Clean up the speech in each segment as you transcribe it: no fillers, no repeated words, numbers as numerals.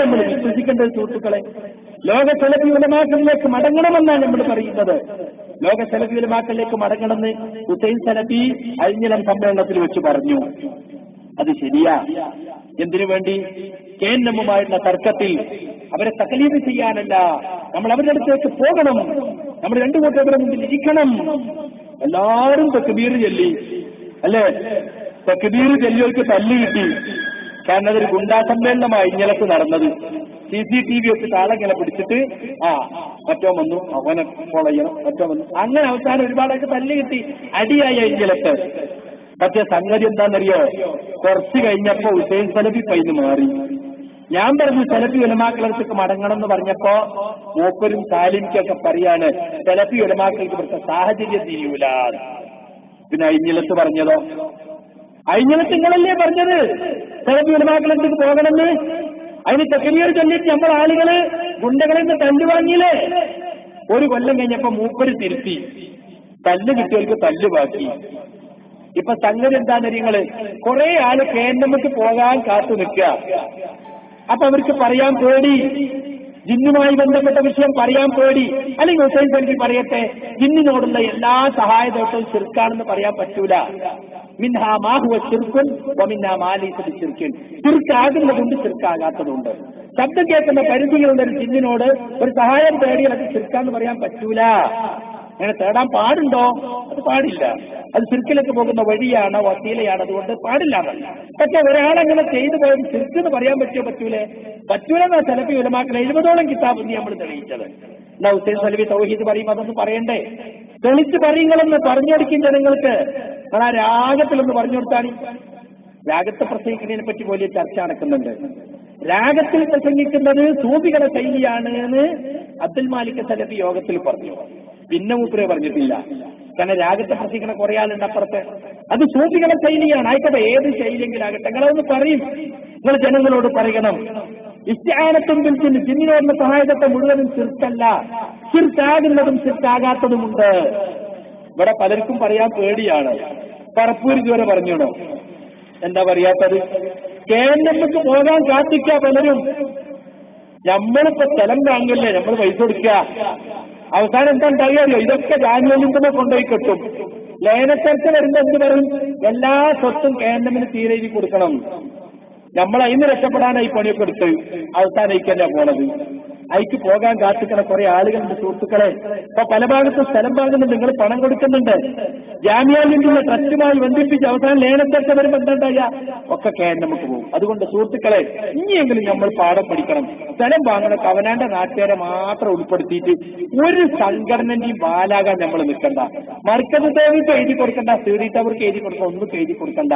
നമ്മൾ വിശ്വസിക്കേണ്ടത് സുഹൃത്തുക്കളെ? ലോക സലഫി ഉലമാക്കളിലേക്ക് മടങ്ങണമെന്നാണ് നമ്മൾ പറയുന്നത്. ലോക സലഫി ഉലമാക്കളിലേക്ക് മടങ്ങണമെന്ന് ഹുസൈൻ സലഫി അഴിഞ്ഞിലം സമ്മേളനത്തിൽ വെച്ച് പറഞ്ഞു. അത് ശരിയാ. എന്തിനു വേണ്ടി? KNM-ഉമായിട്ടുള്ള തർക്കത്തിൽ അവരെ തക്ലീദ് ചെയ്യാനല്ല, നമ്മൾ അവരുടെ അടുത്തേക്ക് പോകണം, നമ്മൾ രണ്ടു കൂട്ടരുടെ മുമ്പിൽ ഇരിക്കണം. എല്ലാവരും തക്ബീർ ചൊല്ലി, അല്ലേ? തക്ബീർ ചൊല്ലിയവർക്ക് തല്ല് കിട്ടി. കാരണം അതൊരു ഗുണ്ടാ സമ്മേളനമായി ഇഞ്ഞലത്ത് നടന്നത്. CCTV വെച്ച് താളെങ്ങനെ പിടിച്ചിട്ട് മറ്റോ വന്നു, അവനെ ഫോളോ ചെയ്യണം, മറ്റോ വന്നു, അങ്ങനെ അവസാനം ഒരുപാടൊക്കെ തല്ല് കിട്ടി, അടിയായ ഇഞ്ഞലത്ത്. പക്ഷെ സംഗതി എന്താണെന്നറിയോ? കുറച്ച് കഴിഞ്ഞപ്പോ ഹുസൈൻ സലഫി പൈന്ന് മാറി. ഞാൻ പറഞ്ഞു സലഫി ഉലമാക്കളടുത്തേക്ക് മടങ്ങണം എന്ന് പറഞ്ഞപ്പോ മൂപ്പരും സാലിമിക്കൊക്കെ പറയാണ് സലഫി ഉലമാക്കൾക്ക് ഇവിടുത്തെ സാഹചര്യം തിരിയൂല. പിന്നെ അഴിഞ്ഞിലത്ത് പറഞ്ഞതോ? അഴിഞ്ഞിലത്ത് നിങ്ങളല്ലേ പറഞ്ഞത് സലഫി ഉലമാക്കളടുത്തേക്ക് പോകണമെന്ന്? അതിന് തക്ബീർ ചൊല്ലിട്ട് നമ്മൾ ആളുകള് ഗുണ്ടകളിൽ നിന്ന് തല്ല് വാങ്ങിയില്ലേ? ഒരു കൊല്ലം കഴിഞ്ഞപ്പോ മൂപ്പര് തിരുത്തി, തല്ല് കിട്ടിയവർക്ക് തല്ല് ബാക്കി. ഇപ്പൊ സംഗതി എന്താന്ന് നിങ്ങള്? കുറെ ആള് KNM-ക്ക് പോകാൻ കാത്തു നിൽക്കുക. അപ്പൊ അവർക്ക് പറയാൻ പേടി, ജിന്നുമായി ബന്ധപ്പെട്ട വിഷയം പറയാൻ പേടി. അല്ലെങ്കിൽ ഹുസൈൻ സലഫി പറയട്ടെ, ജിന്നിനോടുള്ള എല്ലാ സഹായതോട്ടവും ശിർക്കാണെന്ന് പറയാൻ പറ്റൂല. മിൻഹാ മാ ഹുവ ശിർക്കുൻ വമിൻഹാ മാ ലൈസ ബിശിർക്കിൻ. ശിർക്കാകുന്നതുണ്ട്, ശിർക്കാകാത്തതുണ്ട്. ശബ്ദം കേൾക്കുന്ന പരിധികളുടെ ഒരു ജിന്നിനോട് ഒരു സഹായം തേടിയാൽ അത് ശിർക്കാന്ന് പറയാൻ പറ്റൂല. അങ്ങനെ തേടാൻ പാടുണ്ടോ? അത് പാടില്ല. അത് ശിർക്കിലേക്ക് പോകുന്ന വഴിയാണ്, വസീലയാണ്, അതുകൊണ്ട് പാടില്ല. പക്ഷെ ഒരാളെങ്ങനെ ചെയ്തു പോയത് ശിർക്കെന്ന് പറയാൻ പറ്റൂലേ? പറ്റൂലെന്നാ സലഫി ഉലമാക്കൾ 70ഓളം കിതാബ് നമ്മൾ തെളിയിച്ചത്. എന്നാ ഹുസൈൻ സലഫി തൗഹീദ് പറയും, അതൊന്നും പറയണ്ടേ? തെളിച്ച് പറയുങ്ങളെന്ന് പറഞ്ഞു കൊടുക്കും ജനങ്ങൾക്ക്. നിങ്ങൾ ആ രാഗത്തിലൊന്ന് പറഞ്ഞു കൊടുത്താണ്. രാഗത്തെ പ്രസംഗിക്കുന്നതിനെ പറ്റി വലിയ ചർച്ച നടക്കുന്നുണ്ട്. രാഗത്തിൽ പ്രസംഗിക്കുന്നത് സൂഫികളുടെ ശൈലിയാണ് എന്ന് അബ്ദുൽ മാലിക് സലഫി യോഗത്തിൽ പറഞ്ഞു. പിന്നെ മൂപ്പരെ പറഞ്ഞിട്ടില്ല. കാരണം രാഗത്തെ പ്രസംഗിക്കുന്ന കുറെ ആളുണ്ട് അപ്പുറത്ത്. അത് സൂഫികളുടെ ശൈലിയാണ്. ആയിക്കോട്ടെ, ഏത് ശൈലിയെങ്കിലും ആകട്ടെ, നിങ്ങളതൊന്ന് പറയും. നിങ്ങൾ ജനങ്ങളോട് പറയണം, ഇസ്തിആനത്തും ബിൽ ജിന്ന്, ജിന്നിനോടുള്ള സഹായത്തെ മുഴുവനും ശിർക്കല്ല, ശിർക്കാകുന്നതും ശിർക്കാകാത്തതുമുണ്ട്. ഇവിടെ പലർക്കും പറയാൻ പേടിയാണ്. പറപ്പൂർ ഇതുവരെ പറഞ്ഞോണോ? എന്താ പറയാത്തത്? KNM-ക്ക് പോകാൻ കാത്തിക്ക പലരും. നമ്മളിപ്പോ സ്ഥലം വാങ്ങില്ലേ, നമ്മൾ പൈസ കൊടുക്കുക. അവസാനം എന്താ ഉണ്ടാകുകയോ? ഇതൊക്കെ ജാനുവലിന്റെ കൊണ്ടുപോയി കെട്ടും. ലയനച്ചർച്ച വരുമ്പോ എന്ത് പറയും? എല്ലാ സ്വത്തും KNM-ന് തീരെ കൊടുക്കണം. നമ്മൾ അതിന് രക്ഷപ്പെടാനായി പണിയൊക്കെ എടുത്ത് അവസാനിക്കല്ല പോണത്. അതിക്ക് പോകാൻ കാത്തിക്കണ കുറെ ആളുകളുണ്ട് സുഹൃത്തുക്കളെ. ഇപ്പൊ പല ഭാഗത്തും സ്ഥലം വാങ്ങുന്നുണ്ട്, നിങ്ങൾ പണം കൊടുക്കുന്നുണ്ട്. ജാമ്യാലിനുള്ള ട്രസ്റ്റുമായി ബന്ധിപ്പിച്ച് അവസാനം ലേനച്ചർച്ച വരുമ്പോ എന്താ ഒക്കെ KNM-ക്ക് പോകും. അതുകൊണ്ട് സുഹൃത്തുക്കളെ, ഇനിയെങ്കിലും നമ്മൾ പാഠം പഠിക്കണം. സ്ഥലം വാങ്ങണ അവനാന്റെ നാട്ടുകാരെ മാത്രം ഉൾപ്പെടുത്തിയിട്ട് ഒരു സംഘടനന്റെയും ബാലാകാൻ നമ്മൾ നിൽക്കണ്ട. മർക്കസ് ദേവിക്ക് എഴുതി കൊടുക്കണ്ട, CD ടവർക്ക് എഴുതി കൊടുക്കണ്ട, ഒന്നും എഴുതി കൊടുക്കണ്ട.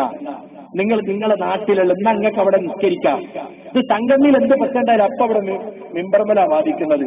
നിങ്ങൾ നിങ്ങളുടെ നാട്ടിലുള്ള നിങ്ങൾക്ക് അവിടെ നിസ്കരിക്കാം. ഇത് സംഘടനയിൽ എന്ത് പ്രശ്നം ഉണ്ടായാലും അപ്പൊ അവിടെ മെമ്പർമല വാദിക്കുന്നത്.